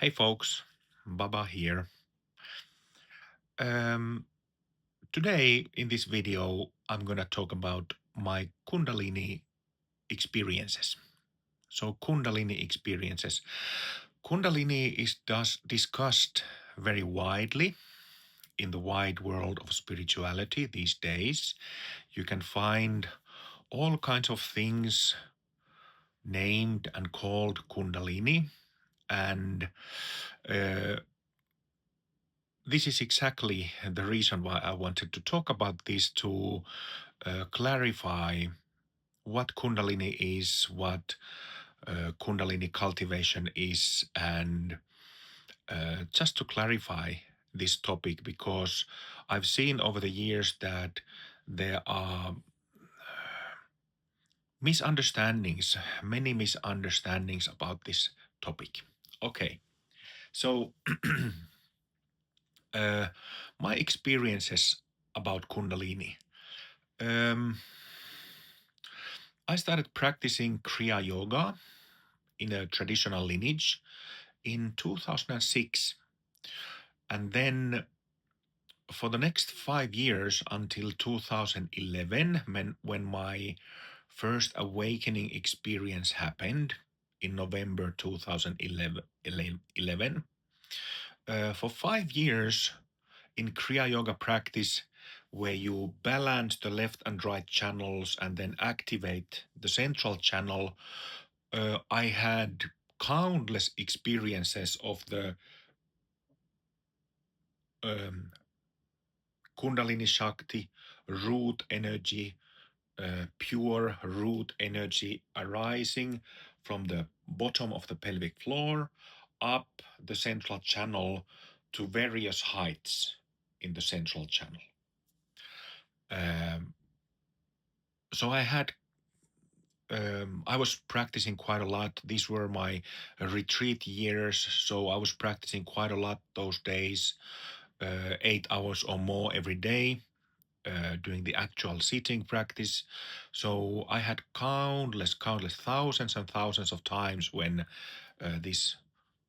Hey folks, Baba here. Um, Today in this video, I'm gonna talk about my Kundalini experiences. So Kundalini experiences. Kundalini is discussed very widely in the wide world of spirituality these days. You can find all kinds of things named and called Kundalini, and uh, this is exactly the reason why I wanted to talk about this to clarify what Kundalini is, what Kundalini cultivation is, and just to clarify this topic because I've seen over the years that there are misunderstandings, many misunderstandings about this topic. Okay, so uh, my experiences about Kundalini. Um, I started practicing Kriya Yoga in a traditional lineage in 2006. And then for the next 5 years until 2011, when my first awakening experience happened in November 2011, for 5 years in Kriya Yoga practice, where you balance the left and right channels and then activate the central channel, I had countless experiences of the um, Kundalini Shakti, root energy, pure root energy arising from the bottom of the pelvic floor up the central channel to various heights in the central channel. Um, so I was practicing quite a lot. These were my retreat years, so I was practicing quite a lot those days, 8 hours or more every day, doing the actual sitting practice. So I had countless, thousands and thousands of times when this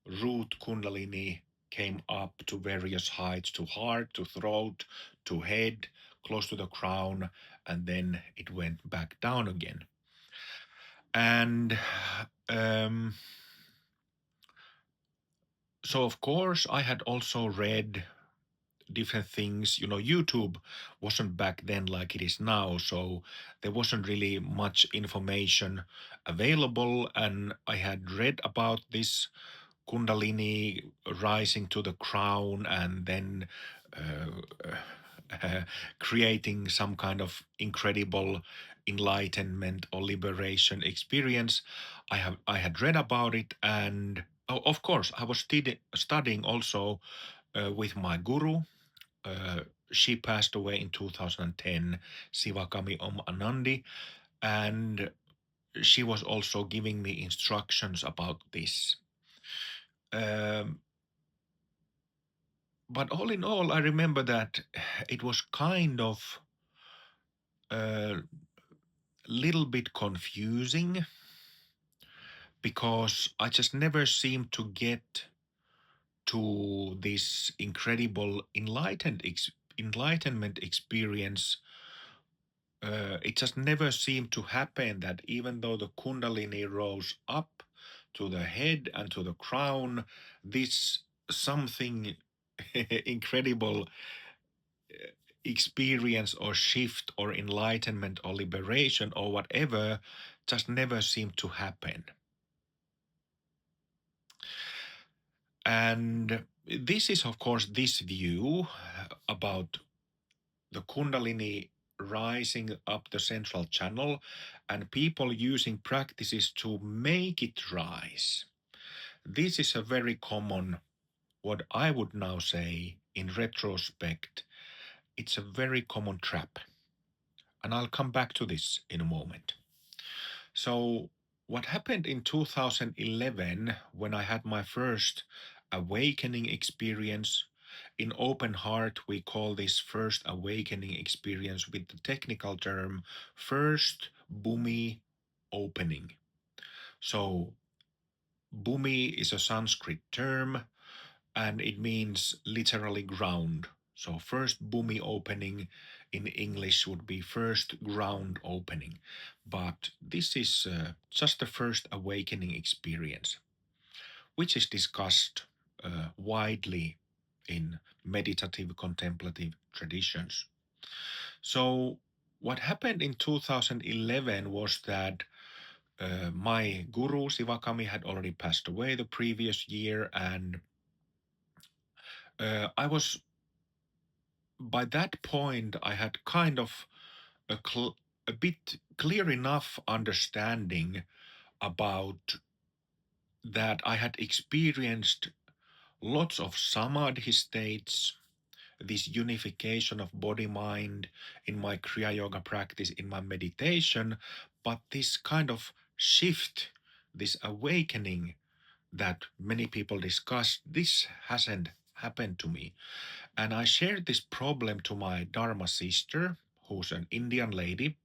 root Kundalini came up to various heights, to heart, to throat, to head, close to the crown, and then it went back down again. And um, so, of course, I had also read different things. YouTube wasn't back then like it is now, so there wasn't really much information available. And I had read about this Kundalini rising to the crown and then uh, creating some kind of incredible enlightenment or liberation experience. I had read about it, and of course I was studying also with my guru. uh, she passed away in 2010, Sivakami Om Anandi, and she was also giving me instructions about this. Um, but all in all, I remember that it was kind of a little bit confusing because I just never seemed to get to this incredible enlightenment experience. It just never seemed to happen that even though the Kundalini rose up to the head and to the crown, this something incredible experience or shift or enlightenment or liberation or whatever just never seemed to happen. And this is, of course, this view about the Kundalini rising up the central channel and people using practices to make it rise. This is a very common, what I would now say in retrospect, it's a very common trap. And I'll come back to this in a moment. So, what happened in 2011 when I had my first awakening experience? In open heart, we call this first awakening experience with the technical term first bhumi opening. So, Bhumi is a Sanskrit term and it means literally ground. So first Bhumi opening in English would be first ground opening. But this is just the first awakening experience, which is discussed widely in meditative contemplative traditions. So what happened in 2011 was that my guru Sivakami had already passed away the previous year, and I was by that point I had kind of a bit clear enough understanding about that I had experienced lots of samadhi states, this unification of body mind in my Kriya Yoga practice, in my meditation, but this kind of shift, this awakening that many people discuss, this hasn't happened to me. And I shared this problem to my Dharma sister, who's an Indian lady,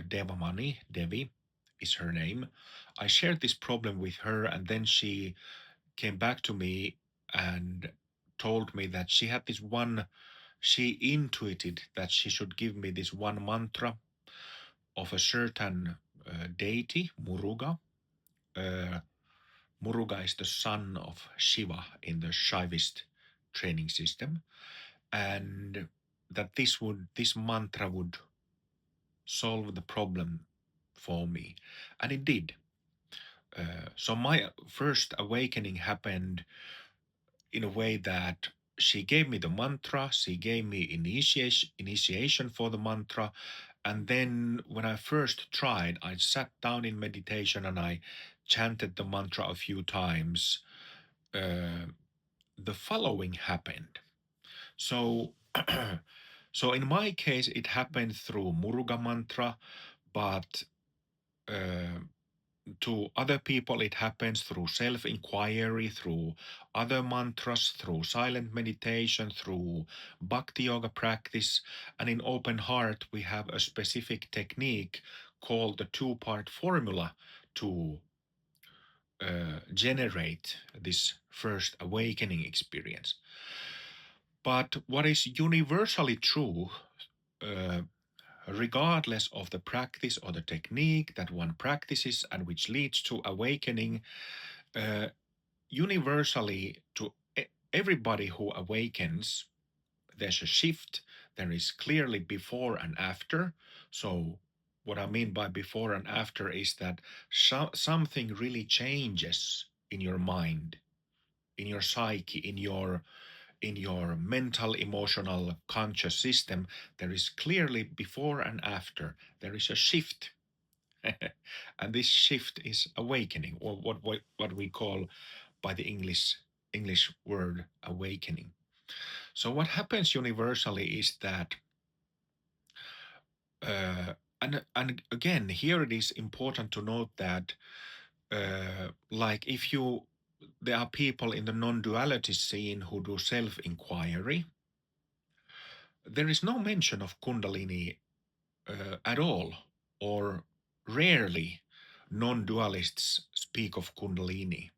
Devamani, Devi is her name. I shared this problem with her, and then she came back to me and told me that she had this one, she intuited that she should give me this one mantra of a certain deity, Muruga. Uh, Muruga is the son of Shiva in the Shaivist training system, and that this mantra would solve the problem for me, and it did. So my first awakening happened in a way that she gave me the mantra, she gave me initiation for the mantra, and then when I first tried, I sat down in meditation and I chanted the mantra a few times. The following happened. So, so in my case, it happened through Muruga mantra, but uh, to other people, it happens through self inquiry, through other mantras, through silent meditation, through bhakti yoga practice. And in open heart, we have a specific technique called the two-part formula to generate this first awakening experience. But what is universally true, uh, regardless of the practice or the technique that one practices and which leads to awakening, uh, universally to everybody who awakens, there's a shift. There is clearly before and after. So, what I mean by before and after is that something really changes in your mind, in your psyche, in your mental, emotional, conscious system. There is clearly before and after. There is a shift. And this shift is awakening, or what we call by the English word awakening. So what happens universally is that, uh, and again here it is important to note that, like if you, there are people in the non-duality scene who do self-inquiry. There is no mention of Kundalini at all, or rarely non-dualists speak of Kundalini.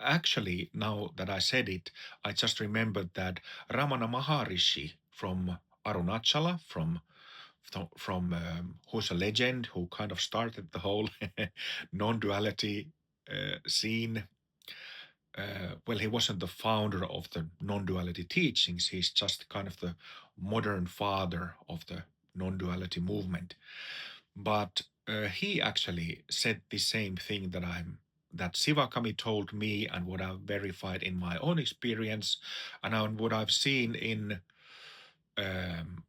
Actually, now that I said it, I just remembered that Ramana Maharishi from Arunachala, who's a legend who kind of started the whole non-duality scene. Well, he wasn't the founder of the non-duality teachings. He's just kind of the modern father of the non-duality movement. But he actually said the same thing that Sivakami told me, and what I've verified in my own experience, and what I've seen in um,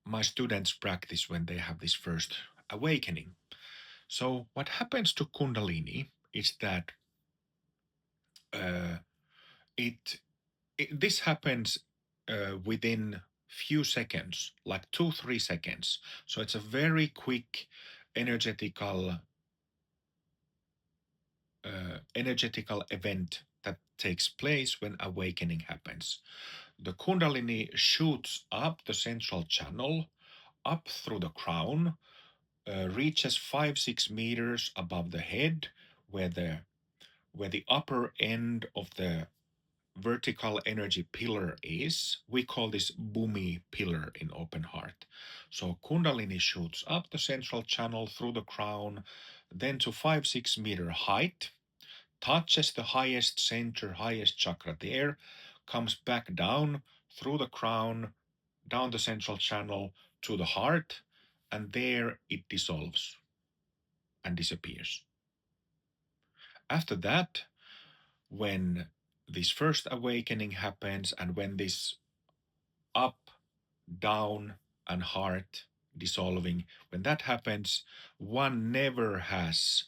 my students' practice when they have this first awakening. So what happens to Kundalini is that uh, it, this happens within few seconds, like 2-3 seconds. So it's a very quick energetical event that takes place when awakening happens. The Kundalini shoots up the central channel, up through the crown, reaches 5-6 meters above the head, where where the upper end of the vertical energy pillar is, we call this Bhumi pillar in open heart. So Kundalini shoots up the central channel through the crown, then to 5-6 meter height, touches the highest center, highest chakra there, comes back down through the crown, down the central channel to the heart, and there it dissolves and disappears. After that, when this first awakening happens and when this up, down, and heart dissolving, when that happens, one never has,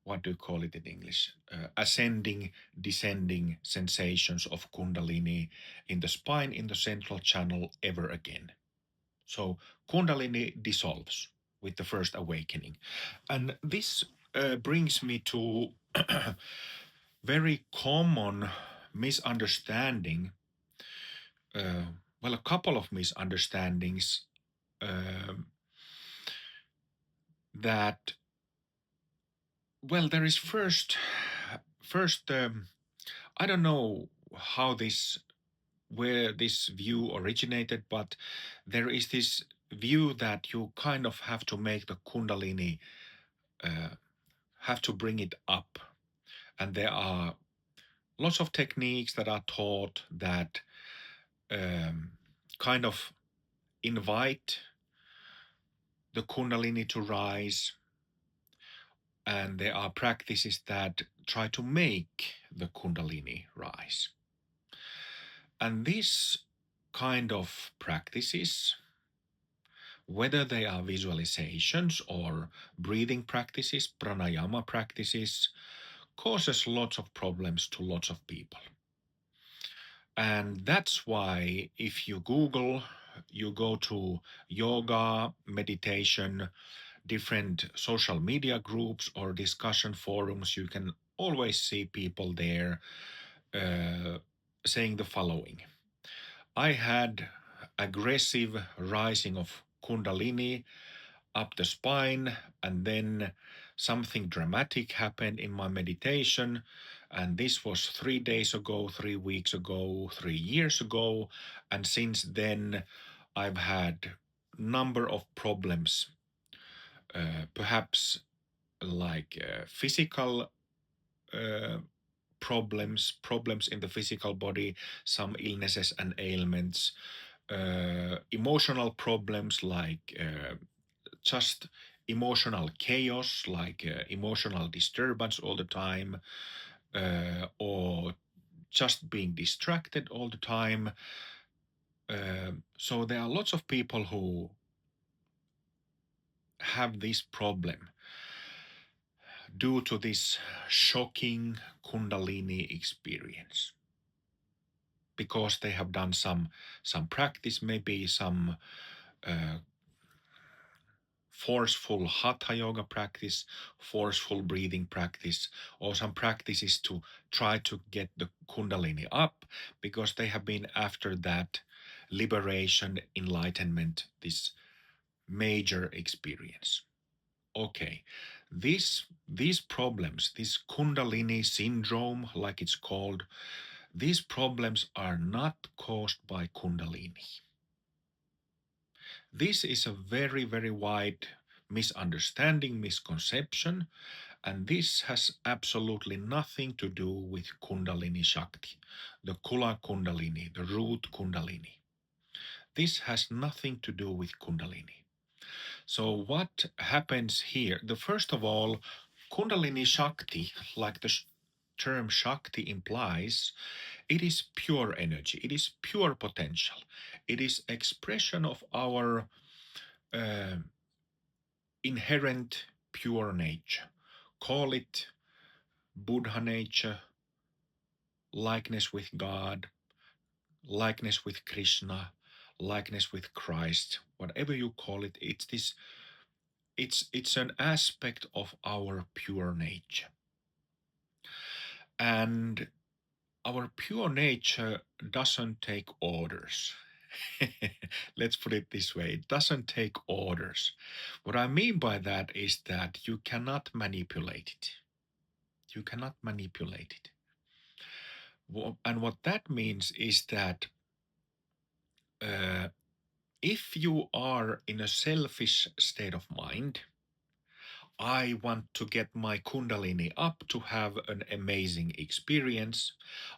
what do you call it in English? Ascending, descending sensations of Kundalini in the spine, in the central channel ever again. So Kundalini dissolves with the first awakening. And this brings me to very common misunderstanding, well, a couple of misunderstandings um, that, well, there is first, I don't know how this, where this view originated, but there is this view that you kind of have to make the Kundalini, have to bring it up. And there are lots of techniques that are taught that kind of invite the Kundalini to rise, and there are practices that try to make the Kundalini rise. And these kind of practices, whether they are visualizations or breathing practices, pranayama practices, causes lots of problems to lots of people. And that's why if you Google, you go to yoga, meditation, different social media groups or discussion forums, you can always see people there saying the following: I had aggressive rising of Kundalini up the spine, and then something dramatic happened in my meditation. And this was 3 days ago, 3 weeks ago, 3 years ago. And since then, I've had number of problems, perhaps like physical uh, problems in the physical body, some illnesses and ailments, emotional problems like just emotional chaos, like emotional disturbance all the time, or just being distracted all the time. So there are lots of people who have this problem due to this shocking Kundalini experience, because they have done some practice, maybe some uh, forceful hatha yoga practice, forceful breathing practice, or some practices to try to get the Kundalini up, because they have been after that liberation, enlightenment, this major experience. Okay, these problems, this Kundalini syndrome, like it's called, these problems are not caused by Kundalini. This is a very, very wide misunderstanding, misconception, and this has absolutely nothing to do with Kundalini Shakti, the Kula Kundalini, the root Kundalini. This has nothing to do with Kundalini. So what happens here? The first of all, Kundalini Shakti, like the term Shakti implies, it is pure energy. It is pure potential. It is expression of our uh, inherent pure nature. Call it Buddha nature, likeness with God, likeness with Krishna, likeness with Christ, whatever you call it. It's this. It's an aspect of our pure nature, and our pure nature doesn't take orders. Let's put it this way: it doesn't take orders. What I mean by that is that you cannot manipulate it. You cannot manipulate it. And what that means is that uh, if you are in a selfish state of mind, I want to get my Kundalini up to have an amazing experience.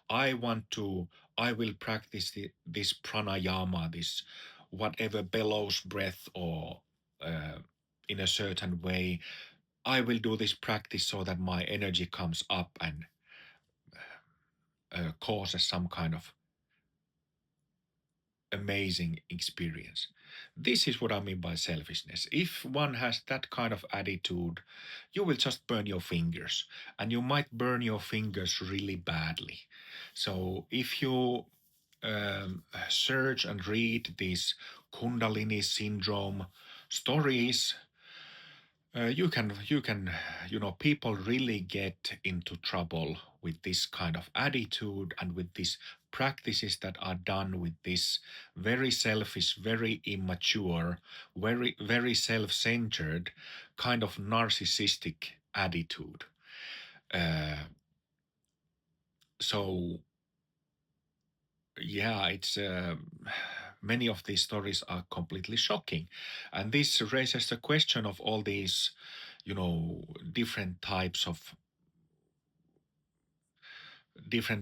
I want to, I will practice this pranayama, this whatever bellows breath or uh, in a certain way. I will do this practice so that my energy comes up and causes some kind of amazing experience. This is what I mean by selfishness. If one has that kind of attitude, you will just burn your fingers, and you might burn your fingers really badly. So if you search and read these Kundalini syndrome stories, people really get into trouble with this kind of attitude and with these practices that are done with this very selfish, very immature, very self-centered kind of narcissistic attitude. Uh, so yeah, it's many of these stories are completely shocking, and this raises the question of all these, different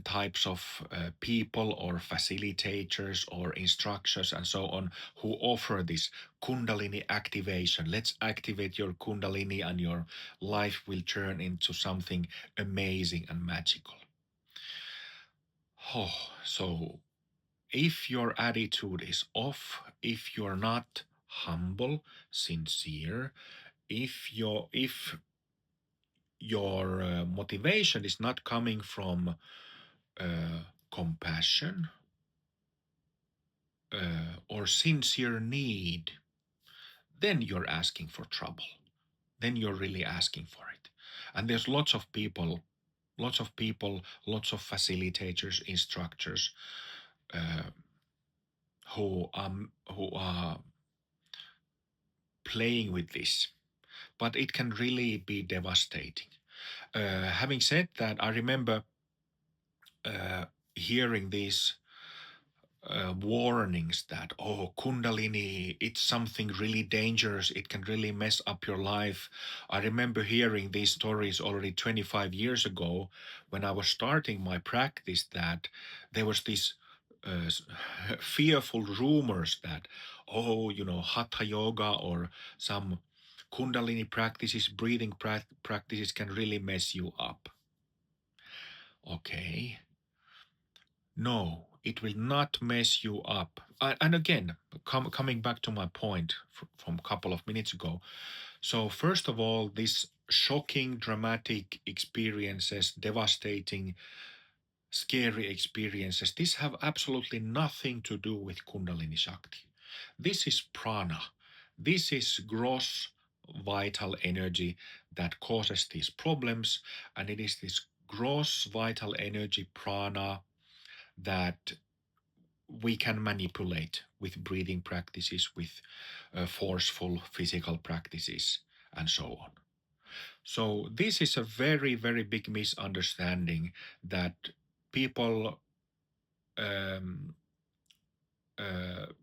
types of people or facilitators or instructors and so on who offer this Kundalini activation. Let's activate your Kundalini and your life will turn into something amazing and magical. Oh, so if your attitude is off, if you're not humble, sincere, if your motivation is not coming from compassion or sincere need, then you're asking for trouble. Then you're really asking for it. And there's lots of facilitators, instructors uh, who are playing with this, but it can really be devastating. Having said that, I remember hearing these warnings that, oh, Kundalini, it's something really dangerous. It can really mess up your life. I remember hearing these stories already 25 years ago when I was starting my practice, that there was this fearful rumors that, oh, Hatha Yoga or some Kundalini practices, breathing practices can really mess you up. Okay. No, it will not mess you up. And again, coming back to my point from a couple of minutes ago. So first of all, these shocking, dramatic experiences, devastating, scary experiences, these have absolutely nothing to do with Kundalini Shakti. This is prana. This is gross vital energy that causes these problems. And it is this gross vital energy, prana, that we can manipulate with breathing practices, with forceful physical practices, and so on. So, this is a very, very big misunderstanding that people um,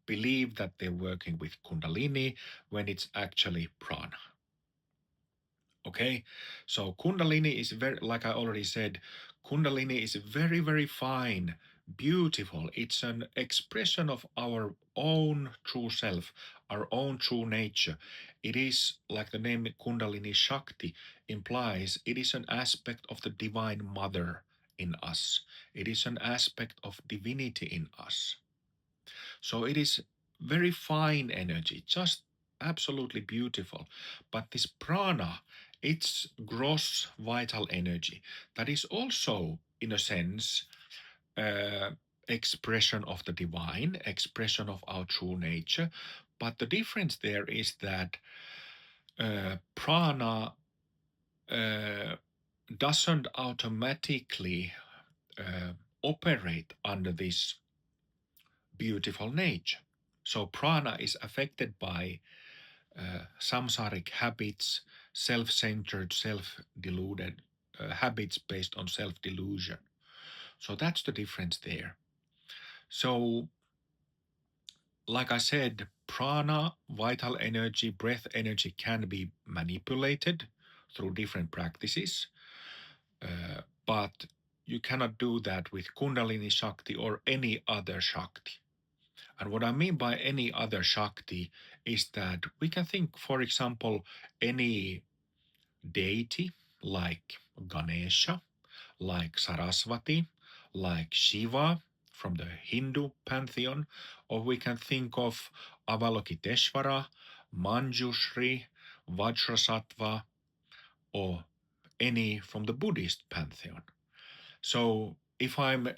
believe that they're working with Kundalini when it's actually prana. Okay, so Kundalini is very, like I already said, Kundalini is very, very fine, beautiful. It's an expression of our own true self, our own true nature. It is, like the name Kundalini Shakti implies, it is an aspect of the Divine Mother in us. It is an aspect of divinity in us. So it is very fine energy, just absolutely beautiful. But this prana, it's gross vital energy that is also, in a sense, uh, expression of the divine, expression of our true nature. But the difference there is that prana uh, doesn't automatically operate under this beautiful nature. So prana is affected by samsaric habits, self-centered, self-deluded habits based on self-delusion. So that's the difference there. So, like I said, prana, vital energy, breath energy can be manipulated through different practices, but you cannot do that with Kundalini Shakti or any other Shakti. And what I mean by any other Shakti is that we can think, for example, any deity like Ganesha, like Saraswati, like Shiva from the Hindu pantheon, or we can think of Avalokiteshvara, Manjushri, Vajrasattva, or any from the Buddhist pantheon. So if I'm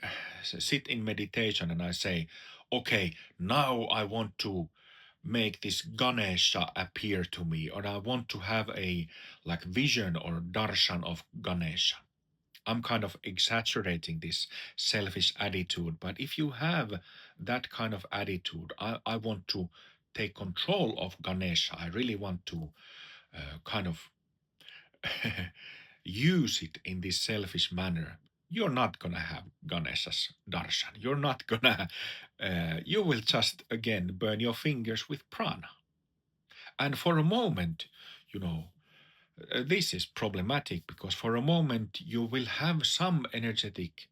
sit in meditation and I say, okay, now I want to make this Ganesha appear to me, or I want to have a like vision or darshan of Ganesha. I'm kind of exaggerating this selfish attitude, but if you have that kind of attitude, I want to take control of Ganesha. I really want to kind of use it in this selfish manner. You're not gonna have Ganesha's darshan. You're not gonna. You will just again burn your fingers with prana. And for a moment, you know, this is problematic because for a moment you will have some energetic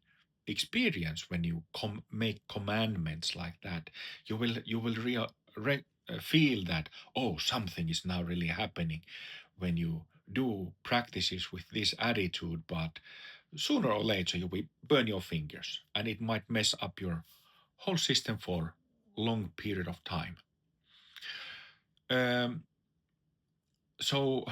experience when you make commandments like that. You will feel that, oh, something is now really happening when you do practices with this attitude, but sooner or later you will burn your fingers and it might mess up your whole system for long period of time. Um, So,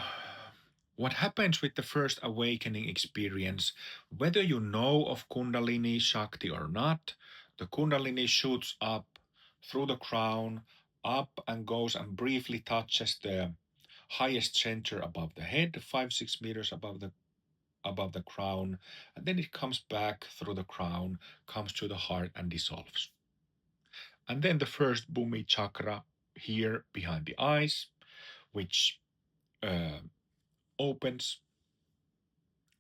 what happens with the first awakening experience, whether you know of Kundalini Shakti or not, the Kundalini shoots up through the crown, up and goes and briefly touches the highest center above the head, 5-6 meters above the crown, and then it comes back through the crown, comes to the heart and dissolves. And then the first Bhumi chakra here behind the eyes, which uh, opens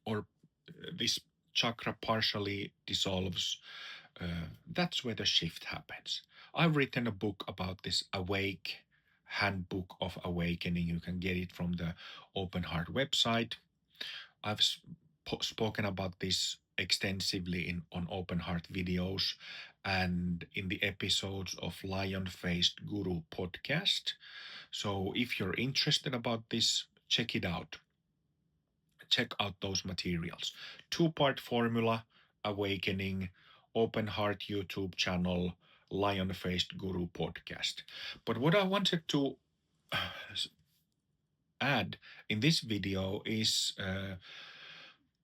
or this chakra partially dissolves, that's where the shift happens. I've written a book about this Awake Handbook of Awakening. You can get it from the Open Heart website. I've spoken about this extensively on Open Heart videos and in the episodes of Lion Faced Guru podcast. So if you're interested about this, check it out. Check out those materials. Two-part formula, Awakening, Open Heart YouTube channel, Lion Faced Guru podcast. But what I wanted to add in this video is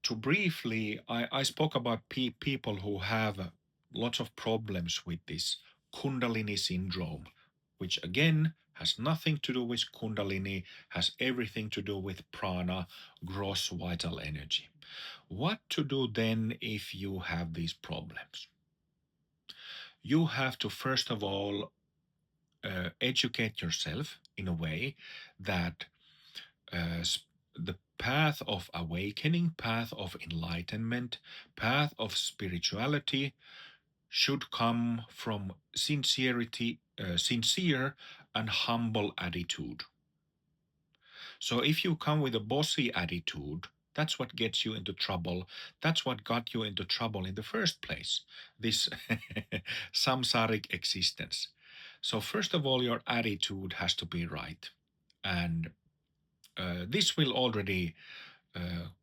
to briefly, I spoke about people who have lots of problems with this Kundalini syndrome, which again has nothing to do with Kundalini, has everything to do with prana, gross vital energy. What to do then if you have these problems? You have to first of all educate yourself in a way that the path of awakening, path of enlightenment, path of spirituality should come from sincerity, sincere and humble attitude. So if you come with a bossy attitude, that's what gets you into trouble. That's what got you into trouble in the first place, this samsaric existence. So first of all, your attitude has to be right. And this will already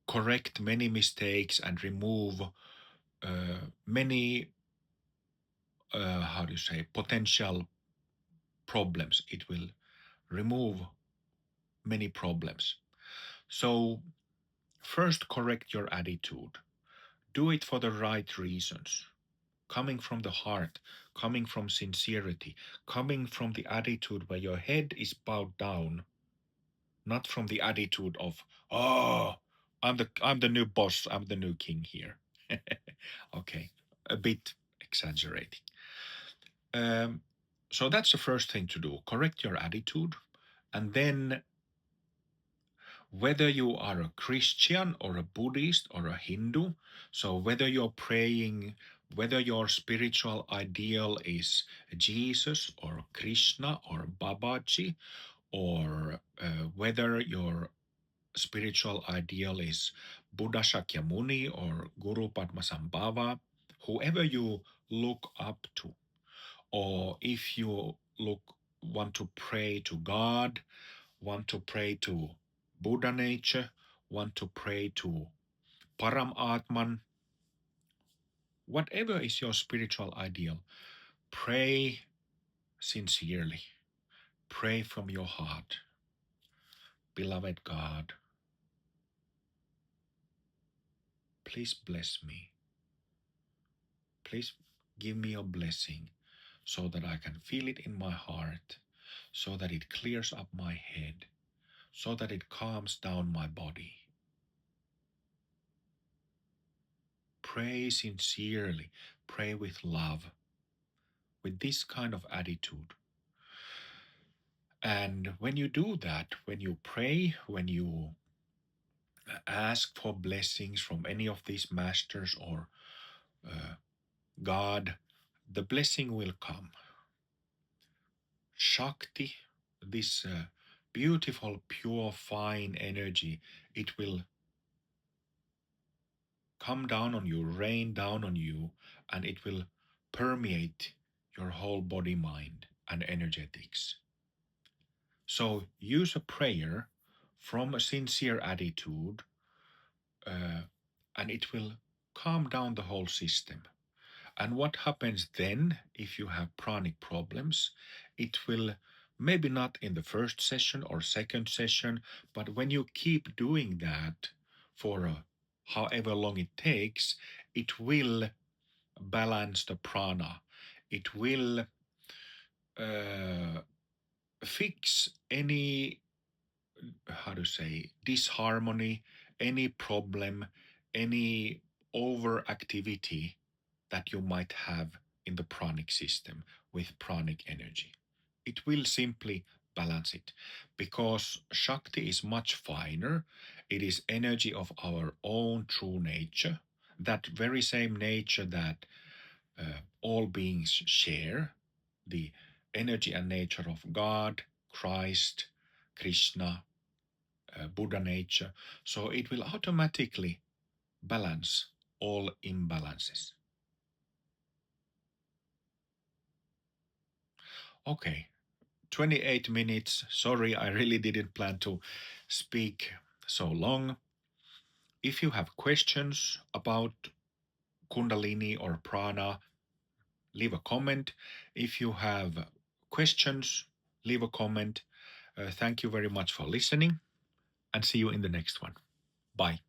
correct many mistakes and remove many, how do you say, potential problems. It will remove many problems. So, first, correct your attitude. Do it for the right reasons. Coming from the heart, coming from sincerity, coming from the attitude where your head is bowed down, not from the attitude of, oh, I'm the new boss, I'm the new king here. Okay, a bit exaggerating. Um, so that's the first thing to do. Correct your attitude, and then Whether you are a Christian or a Buddhist or a Hindu, so whether you're praying, whether your spiritual ideal is Jesus or Krishna or Babaji, or whether your spiritual ideal is Buddha Shakyamuni or Guru Padmasambhava, whoever you look up to, or if you want to pray to God, want to pray to Buddha nature, want to pray to Param Atman, whatever is your spiritual ideal, pray sincerely. Pray from your heart. Beloved God, please bless me. Please give me your blessing so that I can feel it in my heart, so that it clears up my head, so that it calms down my body. Pray sincerely, pray with love, with this kind of attitude. And when you do that, when you pray, when you ask for blessings from any of these masters or God, the blessing will come. Shakti, this beautiful, pure, fine energy, it will come down on you, rain down on you, and it will permeate your whole body, mind, and energetics. So use a prayer from a sincere attitude, and it will calm down the whole system. And what happens then if you have pranic problems? It will, maybe not in the first session or second session, but when you keep doing that for however long it takes, it will balance the prana. It will fix any, how to say, disharmony, any problem, any overactivity that you might have in the pranic system with pranic energy. It will simply balance it because Shakti is much finer. It is energy of our own true nature, that very same nature that all beings share, the energy and nature of God, Christ, Krishna, Buddha nature. So it will automatically balance all imbalances. Okay, 28 minutes. Sorry, I really didn't plan to speak so long. If you have questions about Kundalini or Prana, leave a comment. If you have questions, leave a comment. Thank you very much for listening and see you in the next one. Bye.